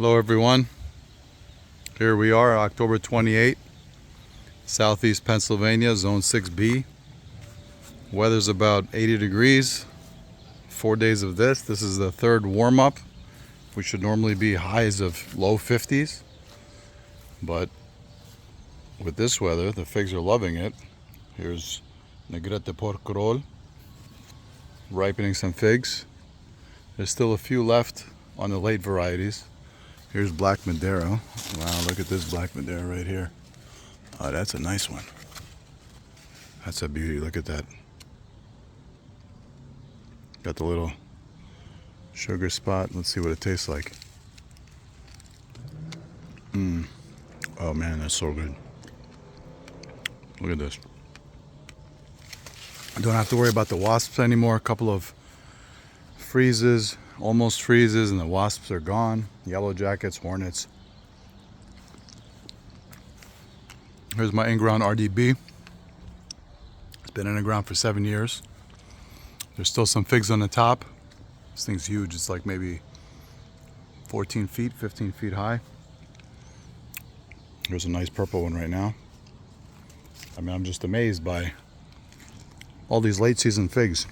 Hello everyone, here we are October 28th, southeast Pennsylvania, zone 6B. Weather's about 80 degrees, 4 days of this. This is the third warm-up. We should normally be highs of low 50s, but with this weather, the figs are loving it. Here's Negrete Porquerolles, ripening some figs. There's still a few left on the late varieties. Here's Black Madero. Wow, look at this Black Madero right here. Oh, that's a nice one. That's a beauty, look at that. Got the little sugar spot. Let's see what it tastes like. Oh man, that's so good. Look at this. I don't have to worry about the wasps anymore. A couple of freezes, almost freezes, and the wasps are gone. Yellow jackets, hornets. Here's my in-ground RDB. It's been in the ground for 7 years. There's still some figs on the top. This thing's huge. It's like maybe 14 feet, 15 feet high. There's a nice purple one right now. I mean, I'm just amazed by all these late season figs.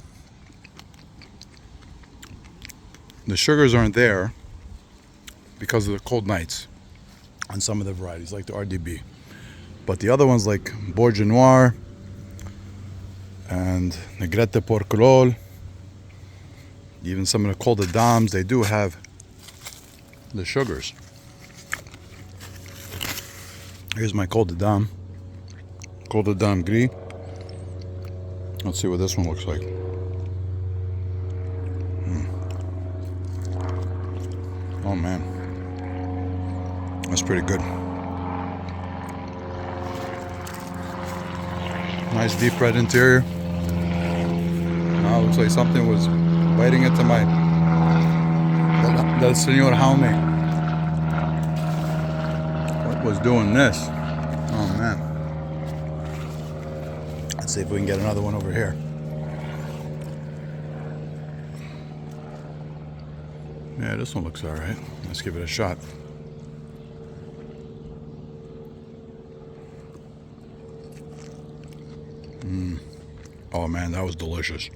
The sugars aren't there because of the cold nights on some of the varieties, like the RDB. But the other ones, like Bourgeois Noir and Negrete Porquerolles, even some of the Col de Dames, they do have the sugars. Here's my Col de Dame Gris. Let's see what this one looks like. Oh man, that's pretty good. Nice deep red interior. Now it looks like something was biting into my del Señor Jaume. What was doing this? Oh man. Let's see if we can get another one over here. Yeah, this one looks all right. Let's give it a shot. Oh man, that was delicious.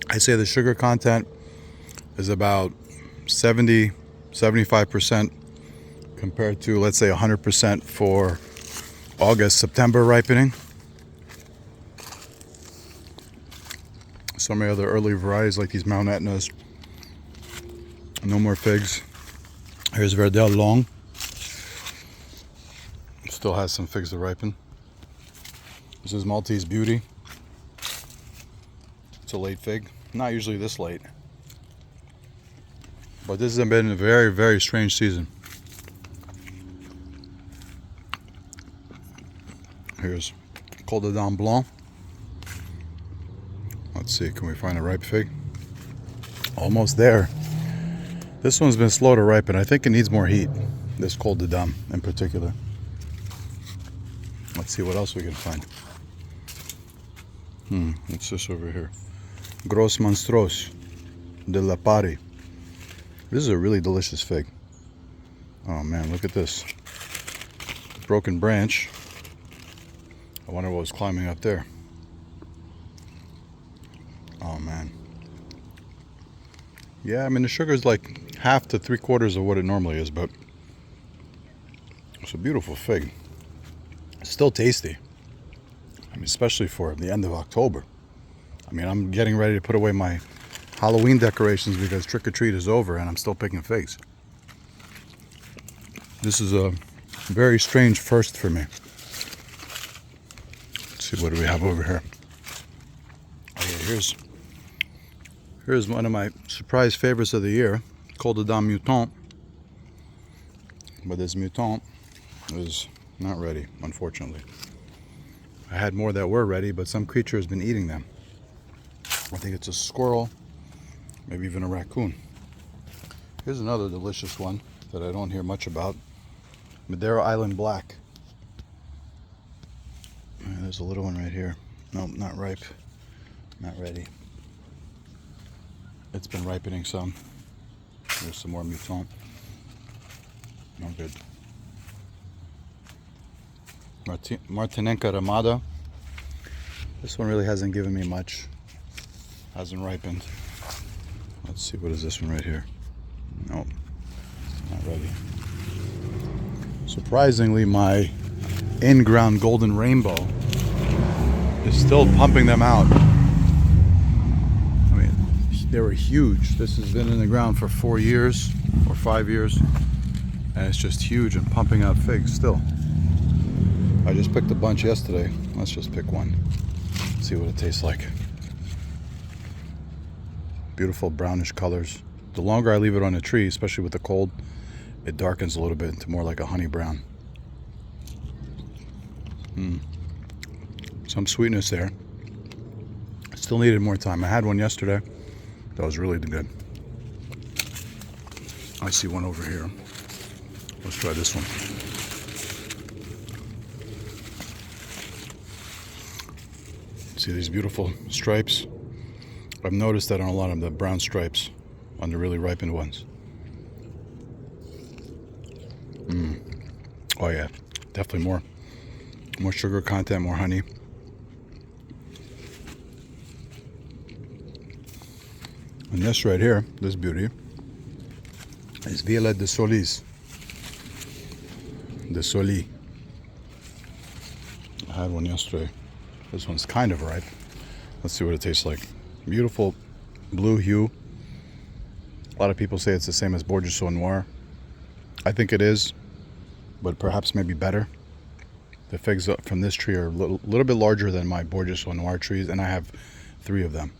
I'd say the sugar content is about 75% compared to, let's say, 100% for August, September ripening. Some of the other early varieties like these Mount Etnas, no more figs. Here's Verdel Long. Still has some figs to ripen. This is Maltese Beauty. It's a late fig. Not usually this late. But this has been a very, very strange season. Here's Col de Dame Blanc. Let's see, can we find a ripe fig? Almost there. This one's been slow to ripen. I think it needs more heat, this Col de Dame in particular. Let's see what else we can find. What's this over here? Gros Monstros de la Pari. This is a really delicious fig. Oh man, look at this. Broken branch. I wonder what was climbing up there. Oh man. Yeah, I mean the sugar is like half to 3/4 of what it normally is, but it's a beautiful fig. It's still tasty. I mean, especially for the end of October. I mean, I'm getting ready to put away my Halloween decorations because trick or treat is over and I'm still picking figs. This is a very strange first for me. Let's see, what do we have over here? Oh yeah, here's one of my surprise favorites of the year, Col de Dame Mutant. But this Mutant is not ready, unfortunately. I had more that were ready, but some creature has been eating them. I think it's a squirrel, maybe even a raccoon. Here's another delicious one that I don't hear much about. Madeira Island Black. There's a little one right here. Nope, not ripe. Not ready. It's been ripening some. There's some more mouton. No good. Martinenca Ramada. This one really hasn't given me much. Hasn't ripened. Let's see, what is this one right here? Nope, not ready. Surprisingly, my in-ground golden rainbow is still pumping them out. I mean, they were huge. This has been in the ground for 4 years or 5 years, and it's just huge and pumping out figs still. I just picked a bunch yesterday. Let's just pick one. See what it tastes like. Beautiful brownish colors. The longer I leave it on the tree, especially with the cold, it darkens a little bit into more like a honey brown. Some sweetness there. Still needed more time. I had one yesterday that was really good. I see one over here. Let's try this one. See these beautiful stripes? I've noticed that on a lot of the brown stripes on the really ripened ones. Oh yeah, definitely more sugar content, more honey. And this right here, this beauty, is Violet de Solis. De Soli. I had one yesterday. This one's kind of ripe. Let's see what it tastes like. Beautiful blue hue. A lot of people say it's the same as Bourgeois Noir. I think it is, but perhaps maybe better. The figs from this tree are a little bit larger than my Bourgeois Noir trees, and I have 3 of them.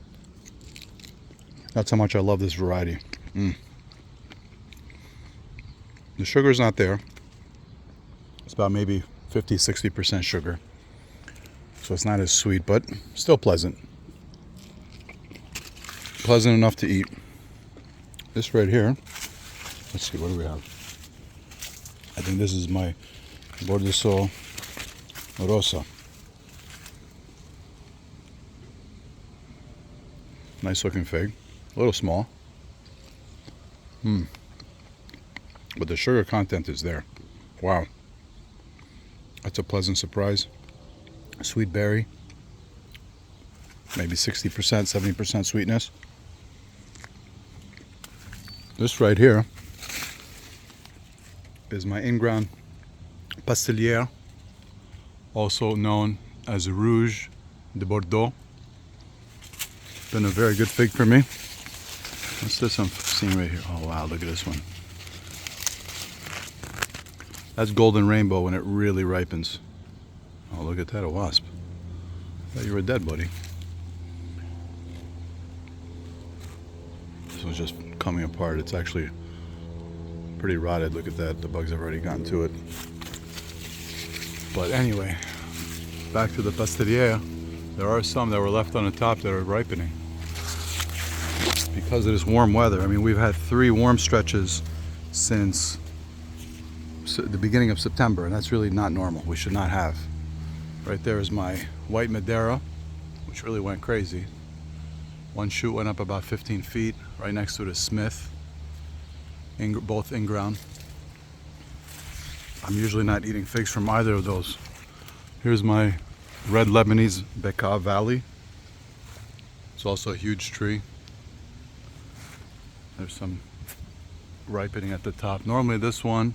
That's how much I love this variety. The sugar's not there. It's about maybe 50-60% sugar. So it's not as sweet, but still pleasant. Pleasant enough to eat. This right here, let's see, what do we have? I think this is my Bourgeois Rosa. Nice looking fig. A little small. But the sugar content is there. Wow. That's a pleasant surprise. Sweet berry. Maybe 60%, 70% sweetness. This right here is my in-ground Pastelière, also known as Rouge de Bordeaux. Been a very good fig for me. What's this I'm seeing right here? Oh wow, look at this one. That's golden rainbow when it really ripens. Oh, look at that, a wasp. I thought you were dead, buddy. This one's just coming apart. It's actually pretty rotted. Look at that, the bugs have already gotten to it. But anyway, back to the Pastelière. There are some that were left on the top that are ripening. Because of this warm weather, I mean, we've had 3 warm stretches since the beginning of September, and that's really not normal. We should not have. Right there is my white Madeira, which really went crazy. One shoot went up about 15 feet. Right next to it is Smith, both in ground. I'm usually not eating figs from either of those. Here's my red Lebanese Bekaa Valley. It's also a huge tree. There's some ripening at the top. Normally this one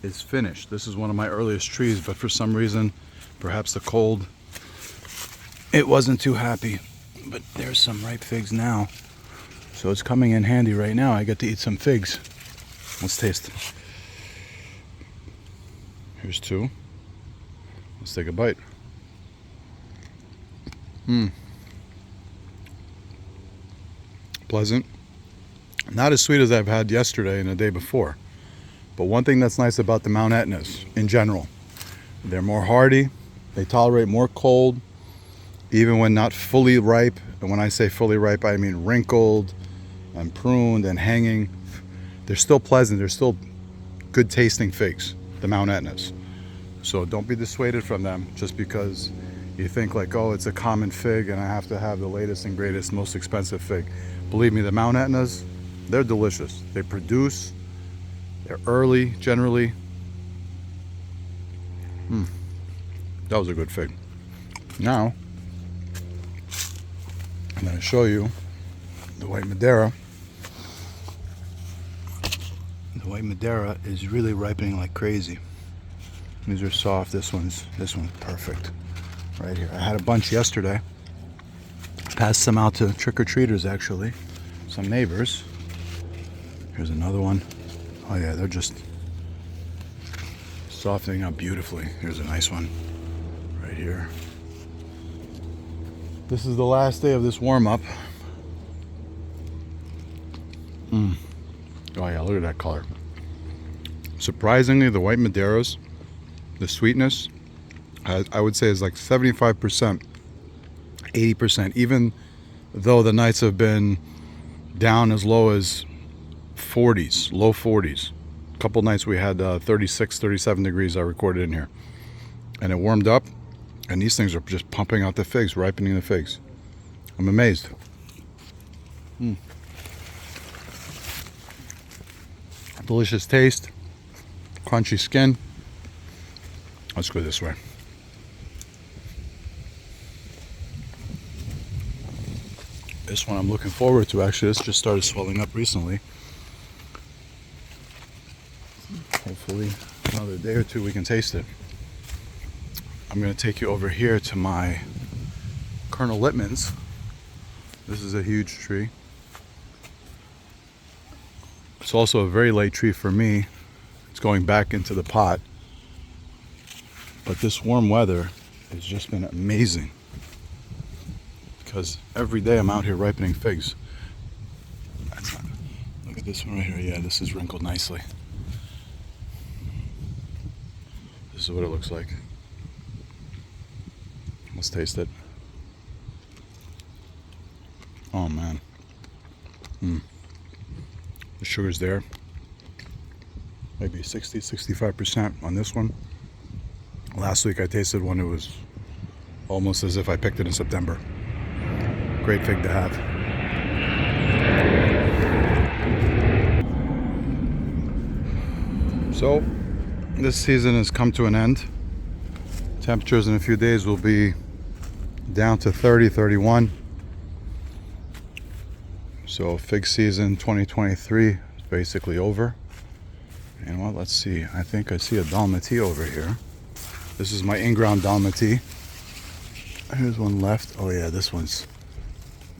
is finished. This is one of my earliest trees, but for some reason, perhaps the cold, it wasn't too happy. But there's some ripe figs now. So it's coming in handy right now. I get to eat some figs. Let's taste. Here's 2. Let's take a bite. Pleasant. Not as sweet as I've had yesterday and the day before. But one thing that's nice about the Mount Etnas in general, they're more hardy, they tolerate more cold, even when not fully ripe. And when I say fully ripe, I mean wrinkled and pruned and hanging. They're still pleasant, they're still good tasting figs, the Mount Etnas. So don't be dissuaded from them just because You think like, oh, it's a common fig and I have to have the latest and greatest, most expensive fig. Believe me, the Mount Etnas, they're delicious. They produce, they're early generally. That was a good fig. Now, I'm going to show you the white Madeira. The white Madeira is really ripening like crazy. These are soft. This one's perfect. Right here. I had a bunch yesterday. Passed some out to trick-or-treaters actually. Some neighbors. Here's another one. Oh yeah, they're just softening up beautifully. Here's a nice one. Right here. This is the last day of this warm-up. Oh yeah, look at that color. Surprisingly, the white Madeiras, the sweetness, I would say is like 75%, 80%, even though the nights have been down as low as 40s, low 40s. A couple nights we had 36, 37 degrees I recorded in here. And it warmed up, and these things are just pumping out the figs, ripening the figs. I'm amazed. Delicious taste, crunchy skin. Let's go this way. This one I'm looking forward to. Actually, this just started swelling up recently. Hopefully another day or two we can taste it. I'm going to take you over here to my Colonel Littman's. This is a huge tree. It's also a very late tree for me. It's going back into the pot. But this warm weather has just been amazing, because every day I'm out here ripening figs. Look at this one right here. Yeah, this is wrinkled nicely. This is what it looks like. Let's taste it. Oh man. The sugar's there. Maybe 60, 65% on this one. Last week I tasted one, it was almost as if I picked it in September. Great fig to have. So, this season has come to an end. Temperatures in a few days will be down to 30, 31. So fig season 2023 is basically over. And well, let's see. I think I see a dormancy over here. This is my in-ground dormancy. Here's one left. Oh yeah, this one's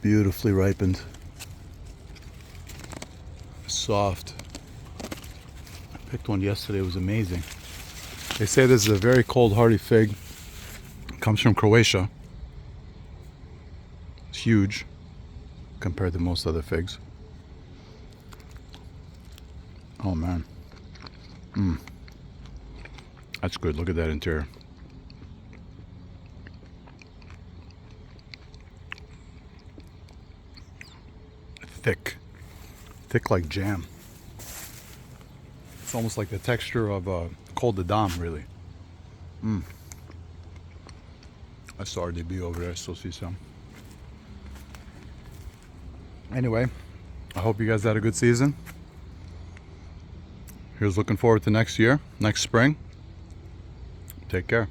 beautifully ripened. Soft. I picked one yesterday. It was amazing. They say this is a very cold, hardy fig. It comes from Croatia. It's huge compared to most other figs. Oh man. That's good. Look at that interior. Thick. Thick like jam. It's almost like the texture of a Col de Dame, really. I saw RDB over there. I still see some. Anyway, I hope you guys had a good season. Here's looking forward to next year, next spring. Take care.